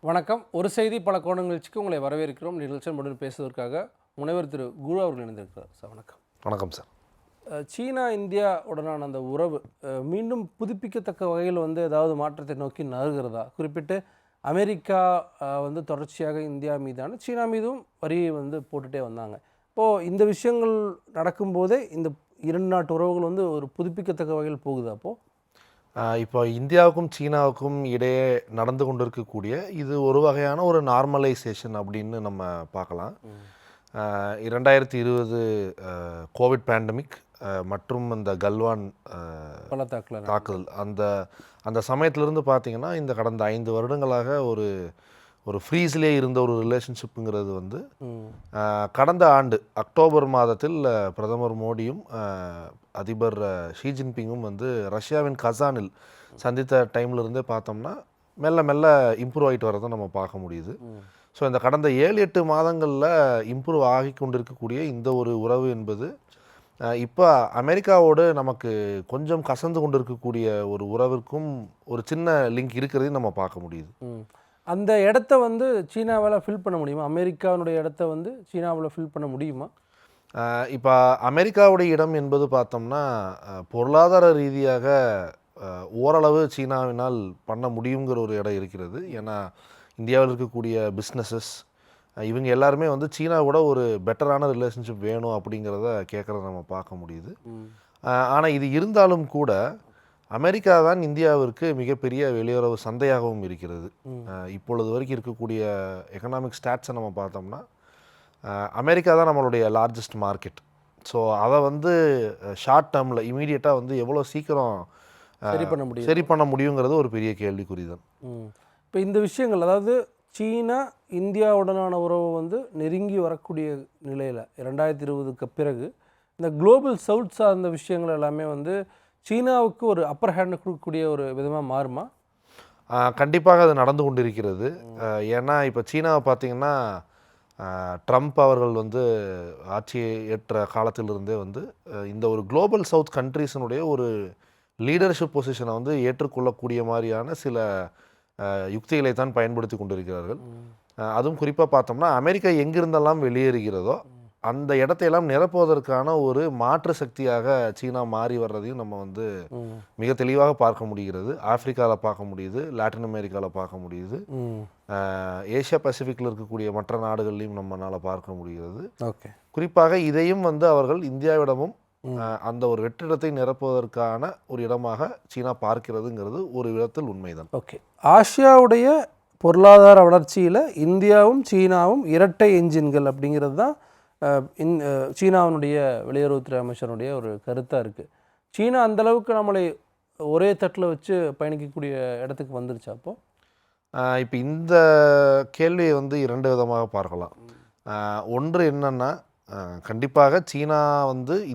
வணக்கம். ஒரு செய்தி பல கோணங்கள் நிகழ்ச்சிக்கு உங்களை வரவேற்கிறோம். நிகழ்ச்சியுடன் பேசுவதற்காக முனைவர் திரு குரு அவர்கள் இணைந்திருக்கிறார். சார் வணக்கம். வணக்கம் சார். சீனா இந்தியா உடனான அந்த உறவு மீண்டும் புதுப்பிக்கத்தக்க வகையில் ஏதாவது மாற்றத்தை நோக்கி நகர்கிறதா? குறிப்பிட்டு அமெரிக்கா தொடர்ச்சியாக இந்தியா மீதான சீனா மீதும் வரியை போட்டுகிட்டே வந்தாங்க. இப்போது இந்த விஷயங்கள் நடக்கும்போதே இந்த இரண்டு நாட்டு உறவுகள் ஒரு புதுப்பிக்கத்தக்க வகையில் போகுது. அப்போது இப்போ இந்தியாவுக்கும் சீனாவுக்கும் இடையே நடந்து கொண்டிருக்கக்கூடிய இது ஒரு வகையான ஒரு நார்மலைசேஷன் அப்படின்னு நம்ம பார்க்கலாம். 2020 கோவிட் பேண்டமிக் மற்றும் இந்த கல்வான் தாக்குதல் அந்த சமயத்திலிருந்து பார்த்திங்கன்னா இந்த கடந்த 5 வருடங்களாக ஒரு ஃப்ரீஸ்லேயே இருந்த ஒரு ரிலேஷன்ஷிப்புங்கிறது கடந்த ஆண்டு அக்டோபர் மாதத்தில் பிரதமர் மோடியும் அதிபர் ஷி ஜின்பிங்கும் ரஷ்யாவின் கசானில் சந்தித்த டைம்லேருந்தே பார்த்தோம்னா மெல்ல மெல்ல இம்ப்ரூவ் ஆகிட்டு வரதை நம்ம பார்க்க முடியுது. ஸோ இந்த கடந்த 7-8 மாதங்களில் இம்ப்ரூவ் ஆகி கொண்டிருக்கக்கூடிய இந்த ஒரு உறவு என்பது இப்போ அமெரிக்காவோடு நமக்கு கொஞ்சம் கசந்து கொண்டிருக்கக்கூடிய ஒரு உறவிற்கும் ஒரு சின்ன லிங்க் இருக்கிறதையும் நம்ம பார்க்க முடியுது. அந்த இடத்த சீனாவால் ஃபில் பண்ண முடியுமா? அமெரிக்காவுடைய இடத்த சீனாவில் ஃபில் பண்ண முடியுமா? இப்போ அமெரிக்காவுடைய இடம் என்பது பார்த்தோம்னா பொருளாதார ரீதியாக ஓரளவு சீனாவினால் பண்ண முடியுங்கிற ஒரு இடம் இருக்கிறது. ஏன்னா இந்தியாவில் இருக்கக்கூடிய பிஸ்னஸஸ் இவங்க எல்லாருமே சீனாவோட ஒரு பெட்டரான ரிலேஷன்ஷிப் வேணும் அப்படிங்கிறத கேட்குறத நம்ம பார்க்க முடியுது. ஆனால் இது இருந்தாலும் கூட அமெரிக்கா தான் இந்தியாவிற்கு மிகப்பெரிய வெளியுறவு சந்தையாகவும் இருக்கிறது. இப்பொழுது வரைக்கும் இருக்கக்கூடிய எக்கனாமிக் ஸ்டாட்ஸை நம்ம பார்த்தோம்னா அமெரிக்கா தான் நம்மளுடைய லார்ஜஸ்ட் மார்க்கெட். ஸோ அதை ஷார்ட் டேர்மில் இமீடியட்டாக எவ்வளோ சீக்கிரம் சரி பண்ண முடியுங்கிறது ஒரு பெரிய கேள்விக்குறி தான். இப்போ இந்த விஷயங்கள் அதாவது சீனா இந்தியாவுடனான உறவு நெருங்கி வரக்கூடிய நிலையில் 2020க்கு பிறகு இந்த குளோபல் சவுத் சார்ந்த விஷயங்கள் எல்லாமே சீனாவுக்கு ஒரு அப்பர் ஹேண்ட் கொடுக்கக்கூடிய ஒரு விதமாக மாறுமா? கண்டிப்பாக அது நடந்து கொண்டிருக்கிறது. ஏன்னா இப்போ சீனாவை பார்த்திங்கன்னா ட்ரம்ப் அவர்கள் ஆட்சியை ஏற்ற காலத்திலிருந்தே இந்த ஒரு குளோபல் சவுத் கண்ட்ரீஸினுடைய ஒரு லீடர்ஷிப் பொசிஷனை ஏற்றுக்கொள்ளக்கூடிய மாதிரியான சில யுக்திகளை தான் பயன்படுத்தி கொண்டிருக்கிறார்கள். அதுவும் குறிப்பாக பார்த்தோம்னா அமெரிக்கா எங்கிருந்தெல்லாம் வெளியேறுகிறதோ அந்த இடத்தையெல்லாம் நிரப்புவதற்கான ஒரு மாற்று சக்தியாக சீனா மாறி வர்றதையும் நம்ம மிக தெளிவாக பார்க்க முடிகிறது. ஆப்பிரிக்காவில் பார்க்க முடியுது, லாட்டின் அமெரிக்காவில் பார்க்க முடியுது, ஏஷியா பசிபிக்கில் இருக்கக்கூடிய மற்ற நாடுகள்லையும் நம்மளால் பார்க்க முடிகிறது. குறிப்பாக இதையும் அவர்கள் இந்தியாவிடமும் அந்த ஒரு வெற்றிடத்தை நிரப்புவதற்கான ஒரு இடமாக சீனா பார்க்கிறதுங்கிறது ஒரு விதத்தில் உண்மைதான். ஓகே, ஆசியாவுடைய பொருளாதார வளர்ச்சியில் இந்தியாவும் சீனாவும் இரட்டை என்ஜின்கள் அப்படிங்கிறது தான் சீனாவினுடைய வெளியுறவுத்துறை அமைச்சருடைய ஒரு கருத்தாக இருக்குது. சீனா அந்தளவுக்கு நம்மளை ஒரே தட்டில் வச்சு பயணிக்கக்கூடிய இடத்துக்கு வந்துருச்சு. அப்போது இப்போ இந்த கேள்வியை 2 விதமாக பார்க்கலாம். ஒன்று என்னென்னா, கண்டிப்பாக சீனா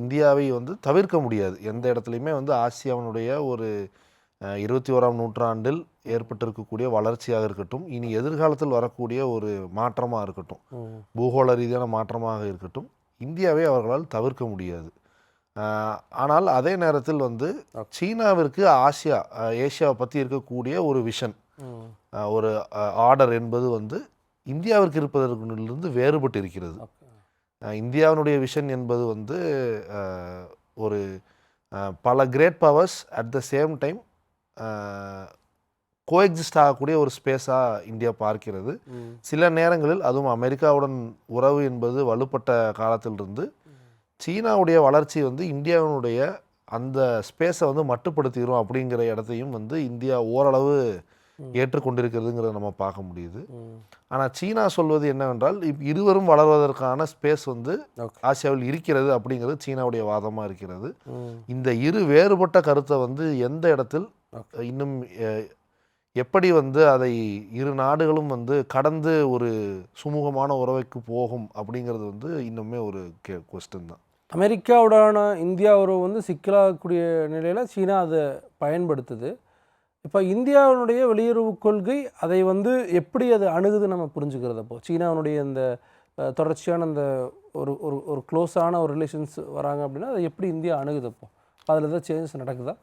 இந்தியாவை தவிர்க்க முடியாது. எந்த இடத்துலையுமே ஆசியாவினுடைய ஒரு 21ஆம் நூற்றாண்டில் ஏற்பட்டிருக்கக்கூடிய வளர்ச்சியாக இருக்கட்டும், இனி எதிர்காலத்தில் வரக்கூடிய ஒரு மாற்றமாக இருக்கட்டும், பூகோள ரீதியான மாற்றமாக இருக்கட்டும், இந்தியாவை அவர்களால் தவிர்க்க முடியாது. ஆனால் அதே நேரத்தில் சீனாவிற்கு ஏஷியாவை பற்றி இருக்கக்கூடிய ஒரு விஷன், ஒரு ஆர்டர் என்பது இந்தியாவிற்கு இருப்பதற்கு வேறுபட்டு இருக்கிறது. இந்தியாவினுடைய விஷன் என்பது ஒரு பல great powers at the same time coexist ஆகக்கூடிய ஒரு ஸ்பேஸாக இந்தியா பார்க்கிறது. சில நேரங்களில் அதுவும் அமெரிக்காவுடன் உறவு என்பது வலுப்பட்ட காலத்திலிருந்து சீனாவுடைய வளர்ச்சி இந்தியாவினுடைய அந்த ஸ்பேஸை மட்டுப்படுத்திடும் அப்படிங்கிற இடத்தையும் இந்தியா ஓரளவு ஏற்றுக்கொண்டிருக்கிறதுங்கிறத நம்ம பார்க்க முடியுது. ஆனால் சீனா சொல்வது என்னவென்றால் இருவரும் வளர்வதற்கான ஸ்பேஸ் ஆசியாவில் இருக்கிறது அப்படிங்கிறது சீனாவுடைய வாதமாக இருக்கிறது. இந்த இரு வேறுபட்ட கருத்தை எந்த இடத்தில் இன்னும் எப்படி அதை இரு நாடுகளும் கடந்து ஒரு சுமூகமான உறவுக்கு போகும் அப்படிங்கிறது இன்னுமே ஒரு கொஸ்டின் தான். அமெரிக்காவுடான இந்தியா உறவு சிக்கலாகக்கூடிய நிலையில் சீனா அதை பயன்படுத்துது. இப்போ இந்தியாவினுடைய வெளியுறவு கொள்கை அதை எப்படி அது அணுகுது நம்ம புரிஞ்சுக்கிறது. அப்போது சீனாவுடைய இந்த தொடர்ச்சியான அந்த ஒரு ஒரு க்ளோஸான ஒரு ரிலேஷன்ஸ் வராங்க அப்படின்னா அதை எப்படி இந்தியா அணுகுது? அப்போது அதில் ஏதாவது சேஞ்சஸ் நடக்குதா?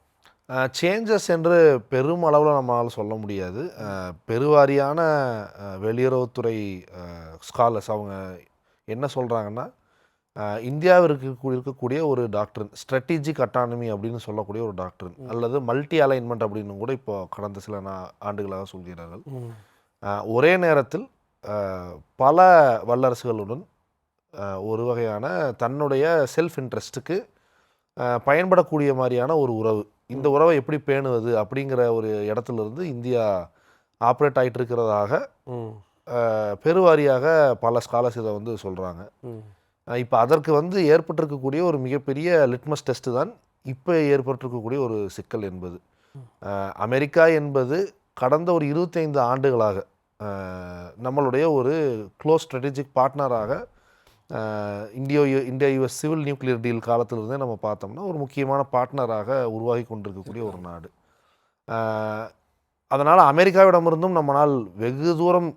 சேஞ்சஸ் என்று பெரும் அளவில் நம்மளால் சொல்ல முடியாது. பெருவாரியான வெளியுறவுத்துறை ஸ்காலர்ஸ் அவங்க என்ன சொல்கிறாங்கன்னா, இந்தியாவிற்கு இருக்கக்கூடிய ஒரு டாக்டரின் ஸ்ட்ராட்டஜிக் அட்டானமி அப்படின்னு சொல்லக்கூடிய ஒரு டாக்டரின் அல்லது மல்டி அலைன்மெண்ட் அப்படின்னு கூட இப்போ கடந்த சில ஆண்டுகளாக சொல்கிறார்கள். ஒரே நேரத்தில் பல வல்லரசுகளுடன் ஒரு வகையான தன்னுடைய செல்ஃப் இன்ட்ரெஸ்ட்டுக்கு பயன்படக்கூடிய மாதிரியான ஒரு உறவு, இந்த உறவை எப்படி பேணுவது அப்படிங்கிற ஒரு இடத்துலேருந்து இந்தியா ஆப்ரேட் ஆகிட்டு இருக்கிறதாக பெருவாரியாக பல ஸ்காலர்ஸ் இதை வந்து சொல்கிறாங்க. இப்போ அதற்கு வந்து ஏற்பட்டிருக்கக்கூடிய ஒரு மிகப்பெரிய லிட்மஸ் டெஸ்ட்டு தான் இப்போ ஏற்பட்டிருக்கக்கூடிய ஒரு சிக்கல் என்பது. அமெரிக்கா என்பது கடந்த ஒரு 25 ஆண்டுகளாக நம்மளுடைய ஒரு க்ளோஸ் ஸ்ட்ராட்டஜிக் பார்ட்னராக India US civil nuclear deal காலத்திலிருந்தே நம்ம பார்த்தோம்னா ஒரு முக்கியமான பார்ட்னராக உருவாகி கொண்டிருக்கக்கூடிய ஒரு நாடு. அதனால் அமெரிக்காவிடமிருந்தும் நம்மளால் வெகு தூரம்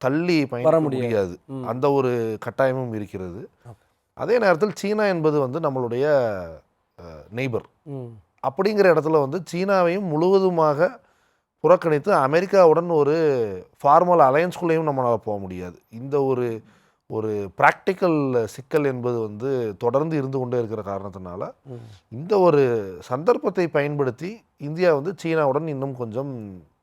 தள்ளி பயணிக்க முடியாது, அந்த ஒரு கட்டாயமும் இருக்கிறது. அதே நேரத்தில் சீனா என்பது வந்து நம்மளுடைய நெய்பர். அப்படிங்கிற இடத்துல வந்து சீனாவையும் முழுவதுமாக புறக்கணித்து அமெரிக்காவுடன் ஒரு ஃபார்மல் அலையன்ஸ்குள்ளேயும் நம்மளால் போக முடியாது. இந்த ஒரு ப்ராக்டிக்கல் சிக்கல் என்பது வந்து தொடர்ந்து இருந்து கொண்டே இருக்கிற காரணத்தினால இந்த ஒரு சந்தர்ப்பத்தை பயன்படுத்தி இந்தியா வந்து சீனாவுடன் இன்னும் கொஞ்சம்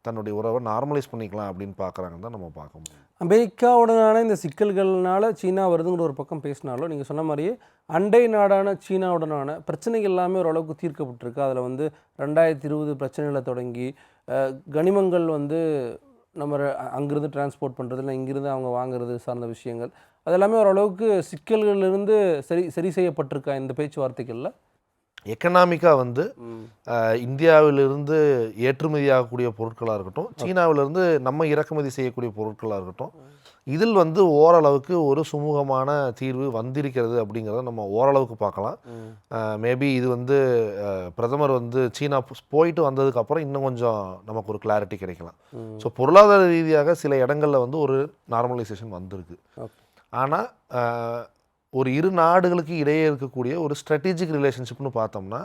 தன்னுடைய உறவை நார்மலைஸ் பண்ணிக்கலாம் அப்படின்னு பார்க்குறாங்கன்னு தான் நம்ம பார்க்க முடியும். அமெரிக்காவுடனான இந்த சிக்கல்கள்னால சீனா வருதுங்கிற ஒரு பக்கம் பேசினாலும் நீங்கள் சொன்ன மாதிரியே அண்டை நாடான சீனாவுடனான பிரச்சனைகள் எல்லாமே ஓரளவுக்கு தீர்க்கப்பட்டிருக்கு. அதில் வந்து 2020 பிரச்சனைகளை தொடங்கி கனிமங்கள் வந்து நம்ம அங்கேருந்து டிரான்ஸ்போர்ட் பண்ணுறது இல்லை இங்கேருந்து அவங்க வாங்குறது சார்ந்த விஷயங்கள் அதெல்லாமே ஓரளவுக்கு சிக்கல்களிலிருந்து சரி செய்யப்பட்டிருக்கா இந்த பேச்சுவார்த்தைகளில்? எக்கனாமிக்காக வந்து இந்தியாவிலிருந்து ஏற்றுமதியாகக்கூடிய பொருட்களாக இருக்கட்டும், சீனாவிலிருந்து நம்ம இறக்குமதி செய்யக்கூடிய பொருட்களாக இருக்கட்டும், இதில் வந்து ஓரளவுக்கு ஒரு சுமூகமான தீர்வு வந்திருக்கிறது அப்படிங்கிறத நம்ம ஓரளவுக்கு பார்க்கலாம். மேபி இது வந்து பிரதமர் வந்து சீனா போயிட்டு வந்ததுக்கப்புறம் இன்னும் கொஞ்சம் நமக்கு ஒரு கிளாரிட்டி கிடைக்கலாம். ஸோ பொருளாதார ரீதியாக சில இடங்களில் வந்து ஒரு நார்மலைசேஷன் வந்திருக்கு. ஆனால் ஒரு இரு நாடுகளுக்கு இடையே இருக்கக்கூடிய ஒரு ஸ்ட்ராட்டஜிக் ரிலேஷன்ஷிப்னு பார்த்தோம்னா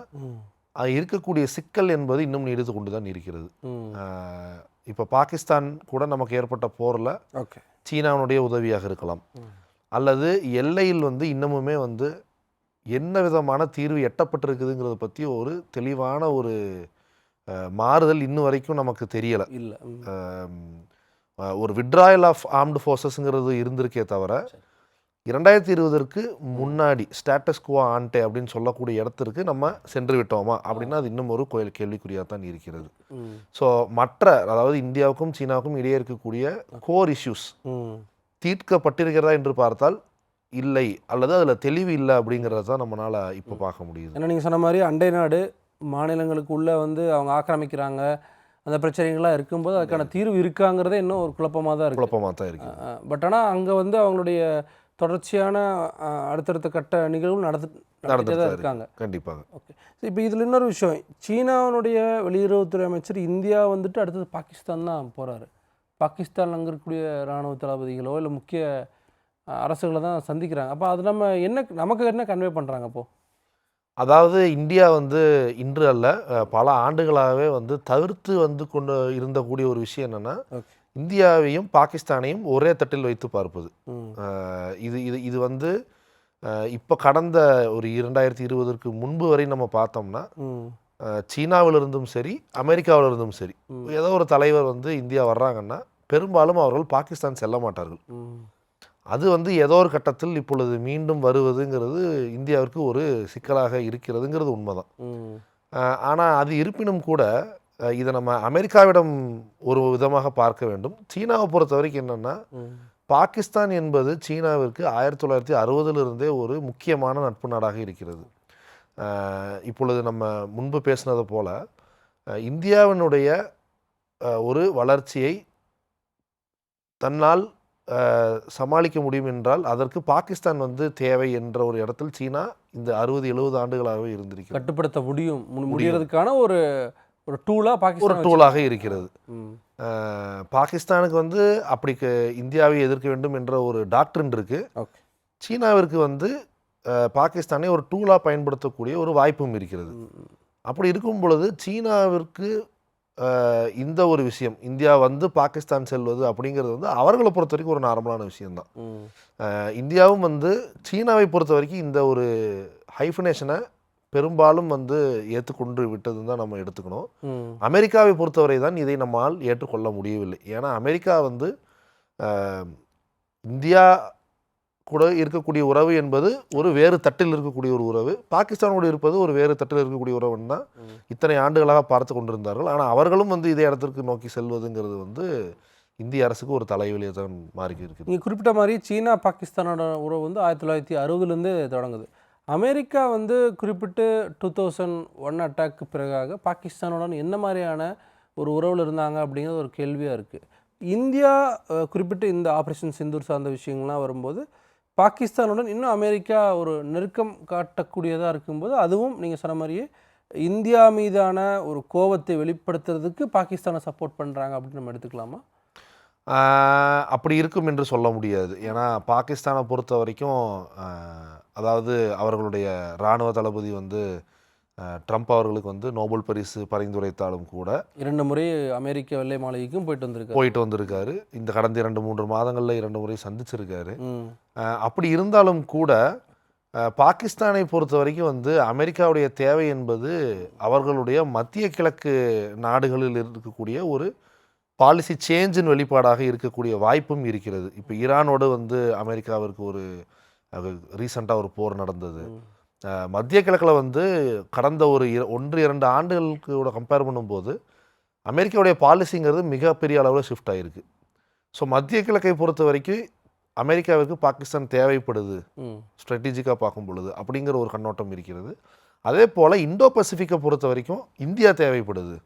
அது இருக்கக்கூடிய சிக்கல் என்பது இன்னும் நீடித்து கொண்டு தான் இருக்கிறது. இப்போ பாகிஸ்தான் கூட நமக்கு ஏற்பட்ட போரில் சீனாவுடைய உதவியாக இருக்கலாம், அல்லது எல்லையில் வந்து இன்னமுமே வந்து என்ன விதமான தீர்வு எட்டப்பட்டிருக்குதுங்கிறத பற்றி ஒரு தெளிவான ஒரு மாறுதல் இன்னும் வரைக்கும் நமக்கு தெரியலை. இல்லை, ஒரு விட்ராயல் ஆஃப் ஆர்ம்டு ஃபோர்ஸஸ்ங்கிறது இருந்திருக்கே தவிர 2020 முன்னாடி ஸ்டேட்டஸ் குவோ ஆன்டே அப்படின்னு சொல்லக்கூடிய இடத்திற்கு நம்ம சென்று விட்டோமா அப்படின்னா அது இன்னும் ஒரு கேள்விக்குறியாக தான் இருக்கிறது. ஸோ மற்ற அதாவது இந்தியாவுக்கும் சீனாவுக்கும் இடையே இருக்கக்கூடிய கோர் இஷ்யூஸ் தீர்க்கப்பட்டிருக்கிறதா என்று பார்த்தால் இல்லை, அல்லது அதில் தெளிவு இல்லை அப்படிங்கிறத தான் நம்மளால் இப்போ பார்க்க முடியுது. ஏன்னா நீங்கள் சொன்ன மாதிரி அண்டை நாடு மாநிலங்களுக்குள்ளே வந்து அவங்க ஆக்கிரமிக்கிறாங்க, அந்த பிரச்சனைகள்லாம் இருக்கும்போது அதுக்கான தீர்வு இருக்காங்கிறதே இன்னும் ஒரு குழப்பமாக தான் இருக்குது. பட் ஆனால் அங்கே வந்து அவங்களுடைய தொடர்ச்சியான அடுத்தடுத்த கட்ட நிகழ்வு நடந்துட்டு தான் இருக்காங்க. கண்டிப்பாக. ஓகே, இப்போ இதில் இன்னொரு விஷயம், சீனாவுடைய வெளியுறவுத்துறை அமைச்சர் இந்தியா வந்துட்டு அடுத்தது பாகிஸ்தான் தான் போகிறாரு. பாகிஸ்தான் அங்கே இருக்கக்கூடிய இராணுவ தளபதிகளோ இல்லை முக்கிய அரசுகளை தான் சந்திக்கிறாங்க. அப்போ அது நமக்கு என்ன கன்வே பண்ணுறாங்க அப்போது? அதாவது இந்தியா வந்து இன்று அல்ல பல ஆண்டுகளாகவே வந்து தவிர்த்து வந்து கொண்டு இருந்தக்கூடிய ஒரு விஷயம் என்னென்னா இந்தியாவையும் பாகிஸ்தானையும் ஒரே தட்டில் வைத்து பார்ப்பது. இது வந்து இப்போ கடந்த ஒரு 2020 முன்பு வரை நம்ம பார்த்தோம்னா சீனாவிலிருந்தும் சரி அமெரிக்காவிலிருந்தும் சரி ஏதோ ஒரு தலைவர் வந்து இந்தியா வர்றாங்கன்னா பெரும்பாலும் அவர்கள் பாகிஸ்தான் செல்ல மாட்டார்கள். அது வந்து ஏதோ ஒரு கட்டத்தில் இப்பொழுது மீண்டும் வருவதுங்கிறது இந்தியாவிற்கு ஒரு சிக்கலாக இருக்கிறதுங்கிறது உண்மைதான். ஆனால் அது இருப்பினும் கூட இதை நம்ம அமெரிக்காவிடம் ஒரு விதமாக பார்க்க வேண்டும். சீனாவை பொறுத்த வரைக்கும் என்னென்னா பாகிஸ்தான் என்பது சீனாவிற்கு 1960 ஒரு முக்கியமான நட்பு நாடாக இருக்கிறது. இப்பொழுது நம்ம முன்பு பேசினது போல இந்தியாவினுடைய ஒரு வளர்ச்சியை தன்னால் சமாளிக்க முடியும் என்றால் அதற்கு பாகிஸ்தான் வந்து தேவை என்ற ஒரு இடத்தில் சீனா இந்த 60-70 ஆண்டுகளாகவே இருந்திருக்கிறது. கட்டுப்படுத்த முடியறதுக்கான ஒரு டூலாக இருக்கிறது. பாகிஸ்தானுக்கு வந்து அப்படி இந்தியாவை எதிர்க்க வேண்டும் என்ற ஒரு டாக்டரின் இருக்கு. சீனாவிற்கு வந்து பாகிஸ்தானை ஒரு டூலாக பயன்படுத்தக்கூடிய ஒரு வாய்ப்பும் இருக்கிறது. அப்படி இருக்கும் பொழுது சீனாவிற்கு இந்த ஒரு விஷயம் இந்தியா வந்து பாகிஸ்தான் செல்வது அப்படிங்கிறது வந்து அவர்களை பொறுத்த வரைக்கும் ஒரு நார்மலான விஷயம்தான். இந்தியாவும் வந்து சீனாவை பொறுத்த வரைக்கும் இந்த ஒரு ஹைஃபனேஷனை பெரும்பாலும் வந்து ஏற்றுக்கொண்டு விட்டதுன்னு தான் நம்ம எடுத்துக்கணும். அமெரிக்காவை பொறுத்தவரை தான் இதை நம்மால் ஏற்றுக்கொள்ள முடியவில்லை. ஏன்னா அமெரிக்கா வந்து இந்தியா கூட இருக்கக்கூடிய உறவு என்பது ஒரு வேறு தட்டில் இருக்கக்கூடிய ஒரு உறவு, பாகிஸ்தானோடு இருப்பது ஒரு வேறு தட்டில் இருக்கக்கூடிய உறவுன்னு தான் இத்தனை ஆண்டுகளாக பார்த்து கொண்டிருந்தார்கள். ஆனால் அவர்களும் வந்து இதே இடத்திற்கு நோக்கி செல்வதுங்கிறது வந்து இந்திய அரசுக்கு ஒரு தலைவலியை தான் மாறி இருக்குது. நீங்கள் குறிப்பிட்ட மாதிரி சீனா பாகிஸ்தானோட உறவு வந்து 1960லேருந்து தொடங்குது. அமெரிக்கா வந்து குறிப்பிட்டு 2001 அட்டாக்கு பிறகாக பாகிஸ்தானுடன் என்ன மாதிரியான ஒரு உறவில் இருந்தாங்க அப்படிங்கிறது ஒரு கேள்வியாக இருக்குது. இந்தியா குறிப்பிட்டு இந்த ஆப்ரேஷன் சிந்தூர் சார்ந்த விஷயங்கள்லாம் வரும்போது பாகிஸ்தானுடன் இன்னும் அமெரிக்கா ஒரு நெருக்கம் காட்டக்கூடியதாக இருக்கும்போது அதுவும் நீங்கள் சொன்ன மாதிரியே இந்தியா மீதான ஒரு கோபத்தை வெளிப்படுத்துறதுக்கு பாகிஸ்தானை சப்போர்ட் பண்ணுறாங்க அப்படின்னு நம்ம எடுத்துக்கலாமா? அப்படி இருக்கும் என்று சொல்ல முடியாது. ஏன்னா பாகிஸ்தானை பொறுத்த வரைக்கும் அதாவது அவர்களுடைய இராணுவ தளபதி வந்து ட்ரம்ப் அவர்களுக்கு வந்து நோபல் பரிசு பரிந்துரைத்தாலும் கூட 2 முறை அமெரிக்க வெள்ளை மாளிகைக்கும் போயிட்டு வந்திருக்காரு. இந்த கடந்த 2-3 மாதங்களில் 2 முறை சந்திச்சிருக்காரு. அப்படி இருந்தாலும் கூட பாகிஸ்தானை பொறுத்த வரைக்கும் வந்து அமெரிக்காவுடைய தேவை என்பது அவர்களுடைய மத்திய கிழக்கு நாடுகளில் இருக்கக்கூடிய ஒரு பாலிசி சேஞ்சின் வெளிப்பாடாக இருக்கக்கூடிய வாய்ப்பும் இருக்கிறது. இப்போ ஈரானோடு வந்து அமெரிக்காவிற்கு ஒரு ரீசெண்டாக ஒரு போர் நடந்தது. மத்திய கிழக்கில் வந்து கடந்த ஒரு 1-2 ஆண்டுகளுக்கு கூட கம்பேர் பண்ணும்போது அமெரிக்காவுடைய பாலிசிங்கிறது மிகப்பெரிய அளவில் ஷிஃப்ட் ஆகிருக்கு. ஸோ மத்திய கிழக்கை பொறுத்த வரைக்கும் அமெரிக்காவிற்கு பாகிஸ்தான் தேவைப்படுது ஸ்ட்ராட்டஜிக்காக பார்க்கும் பொழுது அப்படிங்கிற ஒரு கண்ணோட்டம் இருக்கிறது. அதே போல் இந்தோ பசிபிக்கை பொறுத்த வரைக்கும் இந்தியா தேவைப்படுது.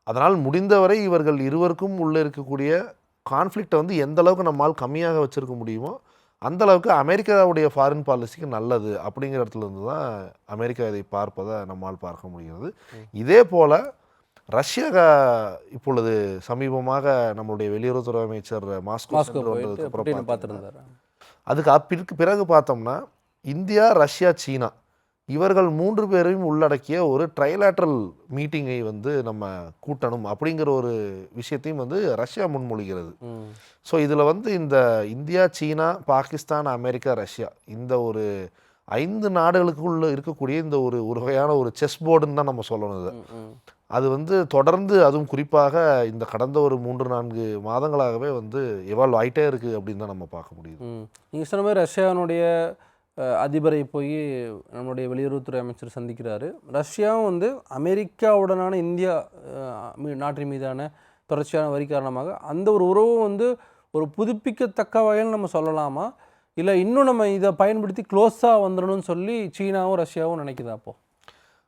அதனால் முடிந்தவரை இவர்கள் இருவருக்கும் உள்ளே இருக்கக்கூடிய கான்ஃப்ளிக்டை வந்து எந்த அளவுக்கு நம்மால் கம்மியாக வச்சுருக்க முடியுமோ அந்தளவுக்கு அமெரிக்காவுடைய ஃபாரின் பாலிசிக்கு நல்லது அப்படிங்கிற இடத்துல இருந்து தான் அமெரிக்கா இதை பார்ப்பதை நம்மால் பார்க்க முடிகிறது. இதே போல் ரஷ்யா இப்பொழுது சமீபமாக நம்மளுடைய வெளியுறவுத்துறை அமைச்சர் மாஸ்கோ பார்த்துருந்தார். அதுக்கு பிறகு பார்த்தோம்னா இந்தியா, ரஷ்யா, சீனா இவர்கள் 3 பேரையும் உள்ளடக்கிய ஒரு ட்ரைலாட்ரல் மீட்டிங்கை வந்து நம்ம கூட்டணும் அப்படிங்கிற ஒரு விஷயத்தையும் வந்து ரஷ்யா முன்மொழிகிறது. ஸோ இதில் வந்து இந்த இந்தியா, சீனா, பாகிஸ்தான், அமெரிக்கா, ரஷ்யா இந்த ஒரு 5 நாடுகளுக்குள்ள இருக்கக்கூடிய இந்த ஒரு வகையான ஒரு செஸ் போர்டுன்னு தான் நம்ம சொல்லணும். அது வந்து தொடர்ந்து அதுவும் குறிப்பாக இந்த கடந்த ஒரு 3-4 மாதங்களாகவே வந்து எவால்வ் ஆகிட்டே இருக்குது அப்படின்னு தான் நம்ம பார்க்க முடியுது. நீங்கள் சொன்ன மாதிரி ரஷ்யானுடைய அதிபரை போய் நம்மளுடைய வெளியுறவுத்துறை அமைச்சர் சந்திக்கிறாரு. ரஷ்யாவும் வந்து அமெரிக்காவுடனான இந்தியா நாட்டின் மீதான தொடர்ச்சியான வரி காரணமாக அந்த ஒரு உறவும் வந்து ஒரு புதுப்பிக்கத்தக்க வகையில் நம்ம சொல்லலாமா, இல்லை இன்னும் நம்ம இதை பயன்படுத்தி க்ளோஸாக வந்துடணும்னு சொல்லி சீனாவும் ரஷ்யாவும் நினைக்குதா? அப்போது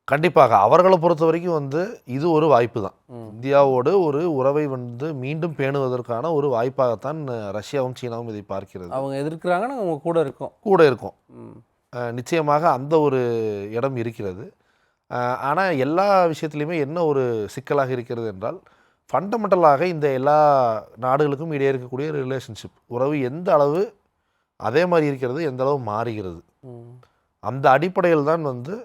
கண்டிப்பாக அவர்களை பொறுத்த வரைக்கும் வந்து இது ஒரு வாய்ப்பு தான். இந்தியாவோடு ஒரு உறவை வந்து மீண்டும் பேணுவதற்கான ஒரு வாய்ப்பாகத்தான் ரஷ்யாவும் சீனாவும் இதை பார்க்கிறது. அவங்க எதிர்க்கிறாங்கன்னா அவங்க கூட இருக்கும். நிச்சயமாக அந்த ஒரு இடம் இருக்கிறது. ஆனால் எல்லா விஷயத்துலையுமே என்ன ஒரு சிக்கலாக இருக்கிறது என்றால் ஃபண்டமெண்டலாக இந்த எல்லா நாடுகளுக்கும் இடையே இருக்கக்கூடிய ரிலேஷன்ஷிப் உறவு எந்த அளவு அதே மாதிரி இருக்கிறது, எந்த அளவு மாறுகிறது. அந்த அடிப்படையில் தான் வந்து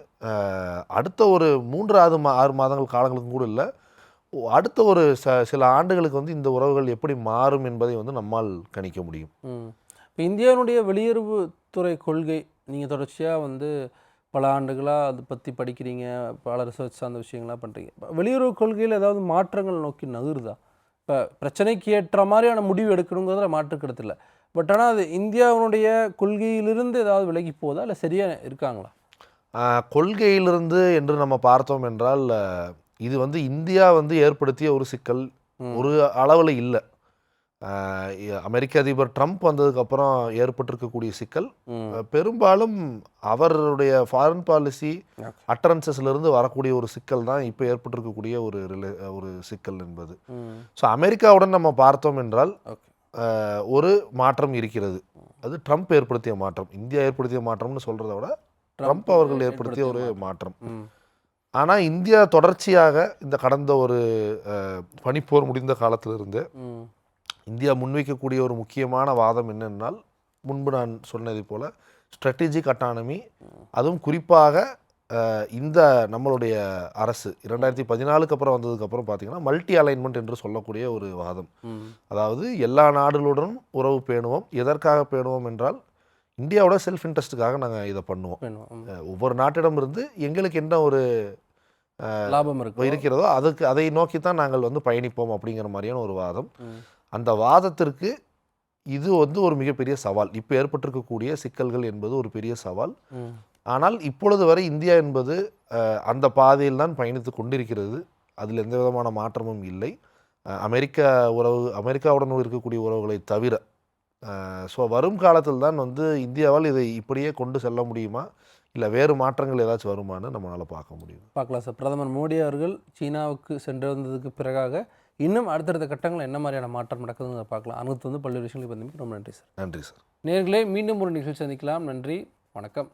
அடுத்த ஒரு 3-6 மாதங்கள் காலங்களுக்கும் கூட இல்லை, அடுத்த ஒரு சில ஆண்டுகளுக்கு வந்து இந்த உறவுகள் எப்படி மாறும் என்பதை வந்து நம்மால் கணிக்க முடியும். இப்போ இந்தியாவுடைய வெளியுறவுத்துறை கொள்கை நீங்கள் தொடர்ச்சியாக வந்து பல ஆண்டுகளாக அதை பற்றி படிக்கிறீங்க, பல ரிசர்ச் சார்ந்த விஷயங்கள்லாம் பண்ணுறீங்க. வெளியுறவு கொள்கையில் ஏதாவது மாற்றங்கள் நோக்கி நகருதா? இப்போ பிரச்சனைக்கு ஏற்ற மாதிரியான முடிவு எடுக்கணுங்கிறதுல மாற்றுக்கிறது இல்லை, பட் ஆனால் அது இந்தியாவுடைய கொள்கையிலிருந்து ஏதாவது விலகி போதா, இல்லை சரியாக இருக்காங்களா? கொள்கையிலிருந்து என்று நம்ம பார்த்தோம் என்றால் இது வந்து இந்தியா வந்து ஏற்படுத்திய ஒரு சிக்கல் ஒரு அளவில் இல்லை. அமெரிக்க அதிபர் ட்ரம்ப் வந்ததுக்கப்புறம் ஏற்பட்டிருக்கக்கூடிய சிக்கல் பெரும்பாலும் அவருடைய ஃபாரின் பாலிசி அட்டரன்சஸ்லேருந்து வரக்கூடிய ஒரு சிக்கல் தான் இப்போ ஏற்பட்டிருக்கக்கூடிய ஒரு சிக்கல் என்பது. ஸோ அமெரிக்காவுடன் நம்ம பார்த்தோம் என்றால் ஒரு மாற்றம் இருக்கிறது. அது ட்ரம்ப் ஏற்படுத்திய மாற்றம், இந்தியா ஏற்படுத்திய மாற்றம்னு சொல்கிறத விட ட்ரம்ப் அவர்கள் ஏற்படுத்திய ஒரு மாற்றம். ஆனால் இந்தியா தொடர்ச்சியாக இந்த கடந்த ஒரு பனிப்போர் முடிந்த காலத்திலிருந்து இந்தியா முன்வைக்கக்கூடிய ஒரு முக்கியமான வாதம் என்னென்னால், முன்பு நான் சொன்னதை போல் ஸ்ட்ராட்டஜிக் அட்டானமி, அதுவும் குறிப்பாக இந்த நம்மளுடைய அரசு 2014க்கு அப்புறம் வந்ததுக்கப்புறம் பார்த்தீங்கன்னா மல்டி அலைன்மெண்ட் என்று சொல்லக்கூடிய ஒரு வாதம். அதாவது எல்லா நாடுகளுடன் உறவு பேணுவோம். எதற்காக பேணுவோம் என்றால் இந்தியாவோட செல்ஃப் இன்ட்ரெஸ்ட்டுக்காக நாங்கள் இதை பண்ணுவோம். ஒவ்வொரு நாட்டிடம் இருந்து எங்களுக்கு என்ன ஒரு லாபம் இருக்கிறதோ அதை நோக்கி தான் நாங்கள் வந்து பயணிப்போம் அப்படிங்கிற மாதிரியான ஒரு வாதம். அந்த வாதத்திற்கு இது வந்து ஒரு மிகப்பெரிய சவால். இப்போ ஏற்பட்டிருக்கக்கூடிய சிக்கல்கள் என்பது ஒரு பெரிய சவால். ஆனால் இப்பொழுது வரை இந்தியா என்பது அந்த பாதையில் தான் பயணித்து கொண்டிருக்கிறது. அதில் எந்த விதமான மாற்றமும் இல்லை. அமெரிக்காவுடன் இருக்கக்கூடிய உறவுகளை தவிர. ஸோ வரும் காலத்தில் தான் வந்து இந்தியாவால் இதை இப்படியே கொண்டு செல்ல முடியுமா, இல்லை வேறு மாற்றங்கள் ஏதாச்சும் வருமானு நம்மளால் பார்க்க முடியும். பார்க்கலாம் சார். பிரதமர் மோடி அவர்கள் சீனாவுக்கு சென்று வந்ததுக்கு பிறகாக இன்னும் அடுத்தடுத்த கட்டங்கள் என்ன மாதிரியான மாற்றம் நடக்குதுன்னு பார்க்கலாம். அனுபவத்து வந்து பல்வேறு விஷயங்களை பற்றி ரொம்ப நன்றி சார். நன்றி சார். நேயர்களே, மீண்டும் ஒரு நிகழ்ச்சி சந்திக்கலாம். நன்றி, வணக்கம்.